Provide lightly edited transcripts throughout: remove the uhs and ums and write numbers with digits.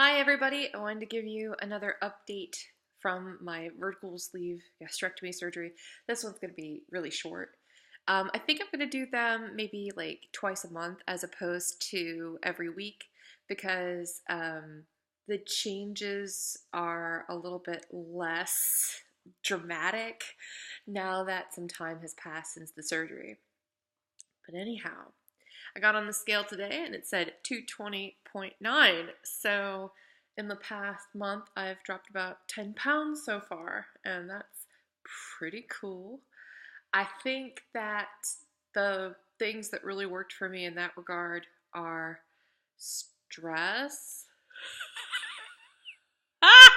Hi everybody, I wanted to give you another update from my vertical sleeve gastrectomy surgery. This one's going to be really short. I think I'm going to do them maybe like twice a month as opposed to every week because the changes are a little bit less dramatic now that some time has passed since the surgery. But anyhow, I got on the scale today and it said 220.9. So in the past month, I've dropped about 10 pounds so far, and that's pretty cool. I think that the things that really worked for me in that regard are stress. I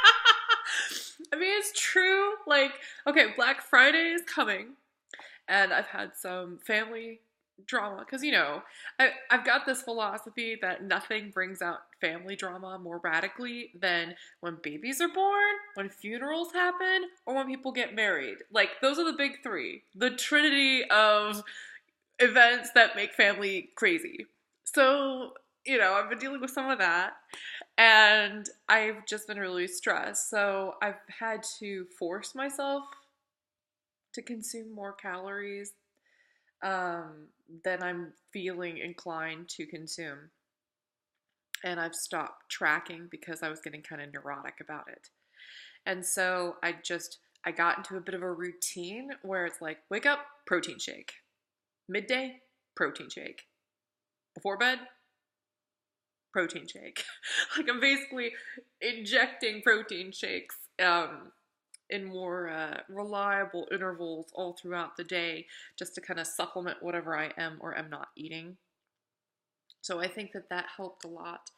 mean, it's true. Like, okay, Black Friday is coming, and I've had some family drama because I've got this philosophy that nothing brings out family drama more radically than when babies are born, when funerals happen, or when people get married. Like, those are the big three, the trinity of events that make family crazy. So I've been dealing with some of that, and I've just been really stressed, so I've had to force myself to consume more calories than I'm feeling inclined to consume. And I've stopped tracking because I was getting kind of neurotic about it. And so I got into a bit of a routine where it's like, wake up, protein shake. Midday, protein shake. Before bed, protein shake. Like, I'm basically injecting protein shakes in more reliable intervals all throughout the day, just to kind of supplement whatever I am or am not eating. So I think that helped a lot,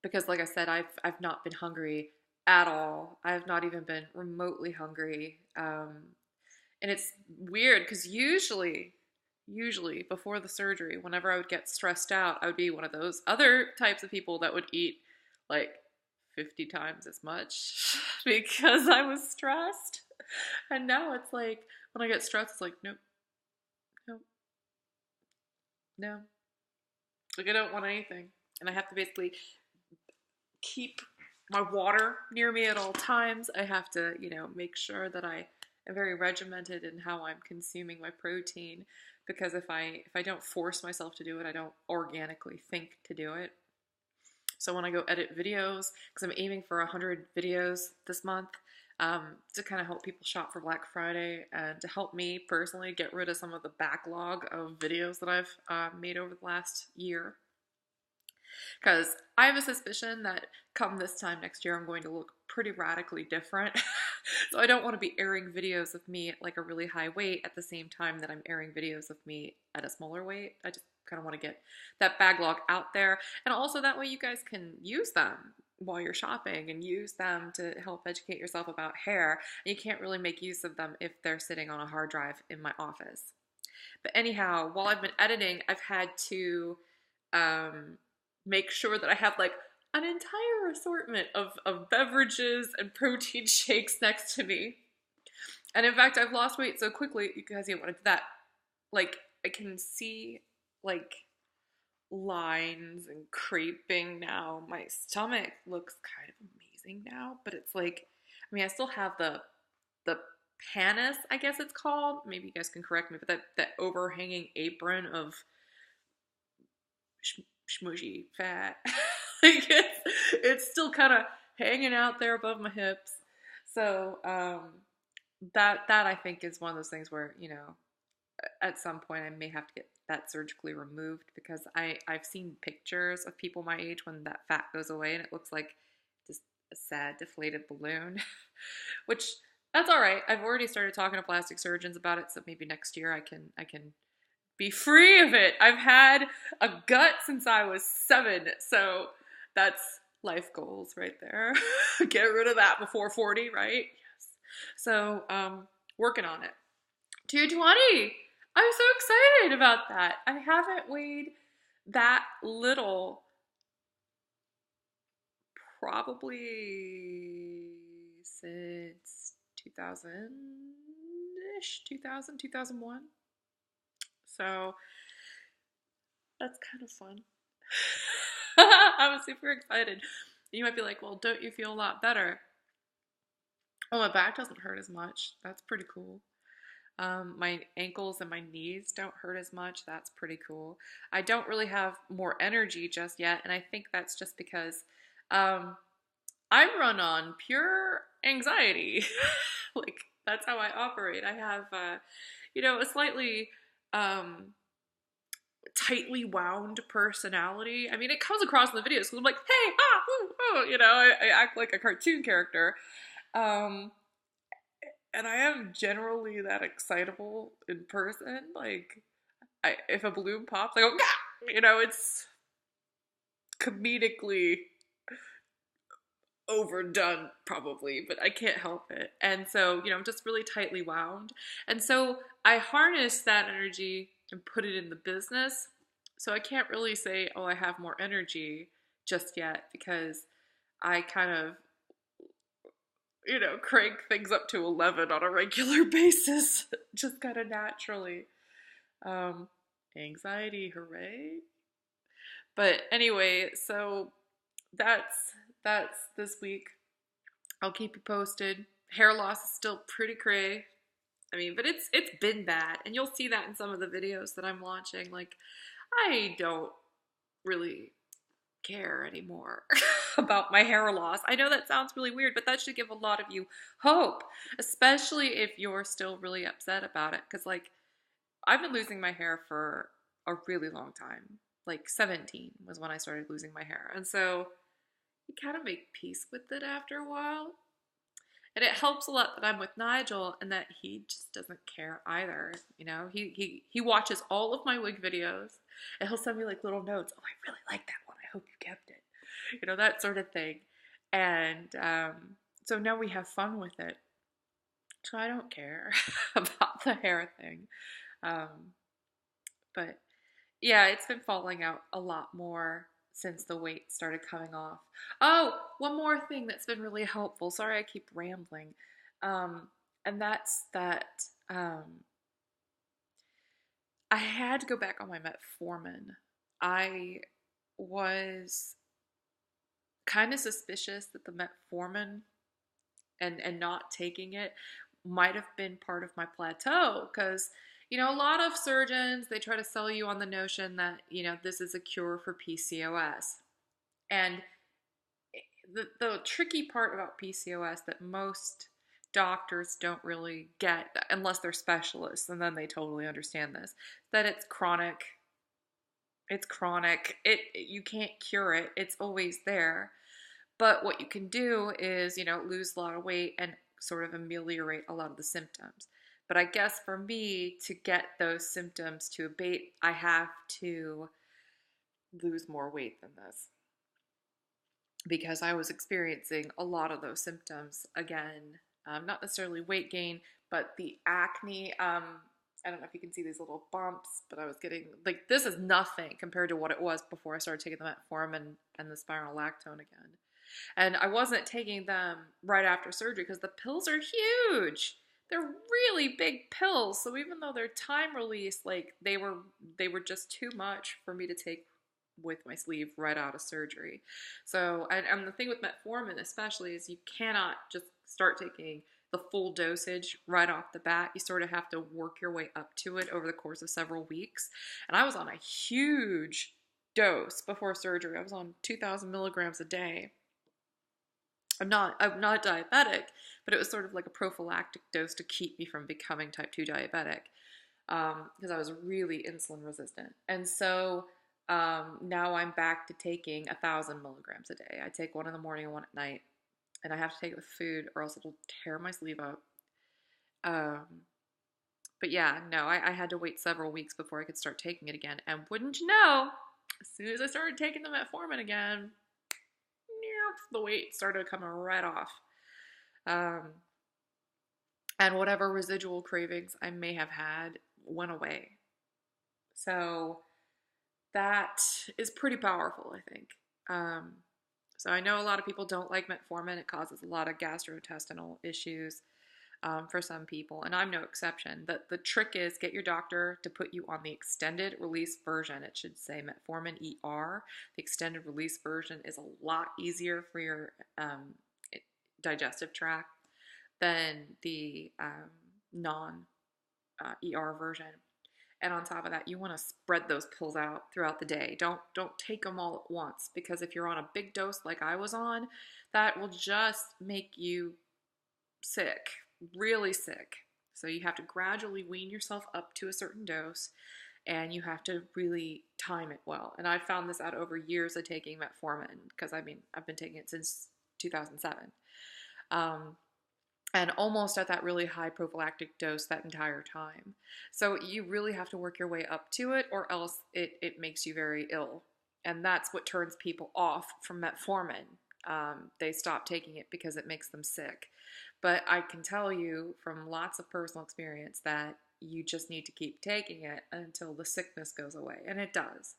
because, like I said, I've not been hungry at all. I have not even been remotely hungry, and it's weird because usually before the surgery, whenever I would get stressed out, I would be one of those other types of people that would eat like 50 times as much because I was stressed. And now it's like, when I get stressed, it's like, nope, nope, no. Like, I don't want anything. And I have to basically keep my water near me at all times. I have to, make sure that I am very regimented in how I'm consuming my protein, because if I don't force myself to do it, I don't organically think to do it. So when I go edit videos, because I'm aiming for 100 videos this month, to kind of help people shop for Black Friday and to help me personally get rid of some of the backlog of videos that I've made over the last year. Because I have a suspicion that come this time next year, I'm going to look pretty radically different. So I don't want to be airing videos of me at like a really high weight at the same time that I'm airing videos of me at a smaller weight. I just kind of want to get that backlog out there. And also that way you guys can use them while you're shopping and use them to help educate yourself about hair. And you can't really make use of them if they're sitting on a hard drive in my office. But anyhow, while I've been editing, I've had to make sure that I have like an entire assortment of beverages and protein shakes next to me. And in fact, I've lost weight so quickly, you guys want to do that. Like, I can see like lines and creping now. My stomach looks kind of amazing now, but it's like, I mean, I still have the pannus, I guess it's called. Maybe you guys can correct me, but that overhanging apron of smushy fat. Like, it's still kind of hanging out there above my hips. So that I think is one of those things where, at some point I may have to get that surgically removed, because I've seen pictures of people my age when that fat goes away and it looks like just a sad deflated balloon. Which, that's all right. I've already started talking to plastic surgeons about it, so maybe next year I can be free of it. I've had a gut since I was 7, so that's life goals right there. Get rid of that before 40, right? Yes. So, working on it. 220! I'm so excited about that. I haven't weighed that little probably since 2000-ish, 2001. So that's kind of fun. I was super excited. You might be like, well, don't you feel a lot better? Oh, my back doesn't hurt as much. That's pretty cool. My ankles and my knees don't hurt as much. That's pretty cool. I don't really have more energy just yet, and I think that's just because um, I run on pure anxiety. Like, that's how I operate. I have, a slightly um, tightly wound personality. I mean, it comes across in the videos because I'm like, hey, I act like a cartoon character. Um, and I am generally that excitable in person. Like, if a balloon pops, I go, Gah! It's comedically overdone probably, but I can't help it. And so, I'm just really tightly wound. And so I harness that energy and put it in the business. So I can't really say, oh, I have more energy just yet because I kind of, crank things up to 11 on a regular basis, just kind of naturally. Um, Anxiety, hooray. But anyway, so that's this week. I'll keep you posted. Hair loss is still pretty cray. I mean, but it's been bad, and you'll see that in some of the videos that I'm launching. Like, I don't really care anymore about my hair loss. I know that sounds really weird, but that should give a lot of you hope, especially if you're still really upset about it. Because, like, I've been losing my hair for a really long time. Like, 17 was when I started losing my hair. And so you kind of make peace with it after a while. And it helps a lot that I'm with Nigel and that he just doesn't care either. He watches all of my wig videos and he'll send me like little notes. Oh, I really like that one. I hope you kept it. That sort of thing. And so now we have fun with it. So I don't care about the hair thing. But yeah, it's been falling out a lot more since the weight started coming off. Oh, one more thing that's been really helpful. Sorry, I keep rambling. And that's that I had to go back on my metformin. I was kind of suspicious that the metformin and not taking it might have been part of my plateau because a lot of surgeons, they try to sell you on the notion that this is a cure for PCOS. And the tricky part about PCOS that most doctors don't really get unless they're specialists, and then they totally understand this, that it's chronic. You can't cure it. It's always there. But what you can do is, lose a lot of weight and sort of ameliorate a lot of the symptoms. But I guess for me to get those symptoms to abate, I have to lose more weight than this. Because I was experiencing a lot of those symptoms again. Not necessarily weight gain, but the acne. I don't know if you can see these little bumps, but I was getting, like, this is nothing compared to what it was before I started taking the metformin and the spironolactone again. And I wasn't taking them right after surgery because the pills are huge. They're really big pills. So even though they're time release, like they were just too much for me to take with my sleeve right out of surgery. So, and the thing with metformin especially is you cannot just start taking the full dosage right off the bat. You sort of have to work your way up to it over the course of several weeks. And I was on a huge dose before surgery. I was on 2,000 milligrams a day. I'm not diabetic, but it was sort of like a prophylactic dose to keep me from becoming type 2 diabetic because I was really insulin resistant. And so now I'm back to taking 1,000 milligrams a day. I take one in the morning and one at night, and I have to take it with food or else it'll tear my sleeve up. But yeah, no, I had to wait several weeks before I could start taking it again. And wouldn't you know, as soon as I started taking the metformin again, the weight started coming right off. And whatever residual cravings I may have had went away. So that is pretty powerful, I think. So I know a lot of people don't like metformin. It causes a lot of gastrointestinal issues. for some people, and I'm no exception. The trick is get your doctor to put you on the extended release version. It should say metformin ER. The extended release version is a lot easier for your digestive tract than the non ER version. And on top of that, you want to spread those pills out throughout the day. Don't take them all at once, because if you're on a big dose like I was on, that will just make you sick, really sick. So you have to gradually wean yourself up to a certain dose, and you have to really time it well. And I found this out over years of taking metformin, because I've been taking it since 2007. And almost at that really high prophylactic dose that entire time. So you really have to work your way up to it, or else it makes you very ill. And that's what turns people off from metformin. They stop taking it because it makes them sick. But I can tell you from lots of personal experience that you just need to keep taking it until the sickness goes away, and it does.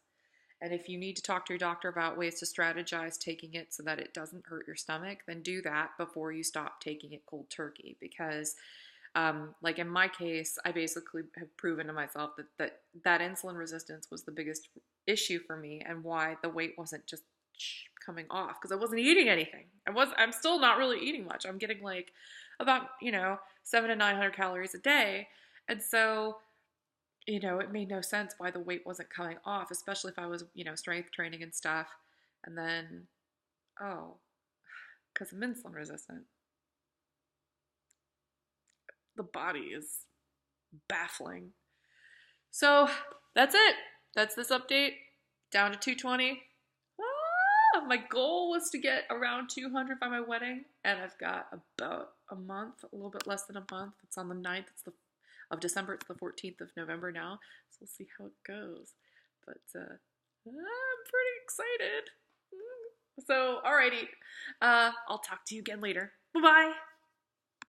And if you need to talk to your doctor about ways to strategize taking it so that it doesn't hurt your stomach, then do that before you stop taking it cold turkey. Because like in my case, I basically have proven to myself that insulin resistance was the biggest issue for me, and why the weight wasn't just coming off, because I wasn't eating anything. I'm still not really eating much. I'm getting like about 700 to 900 calories a day. And so it made no sense why the weight wasn't coming off, especially if I was, strength training and stuff. And then, because I'm insulin resistant. The body is baffling. So that's it. That's this update. Down to 220. My goal was to get around 200 by my wedding, and I've got about a month, a little bit less than a month. It's on the 9th. Of December. It's the 14th of November now, so we'll see how it goes. But I'm pretty excited. So, alrighty. I'll talk to you again later. Bye-bye.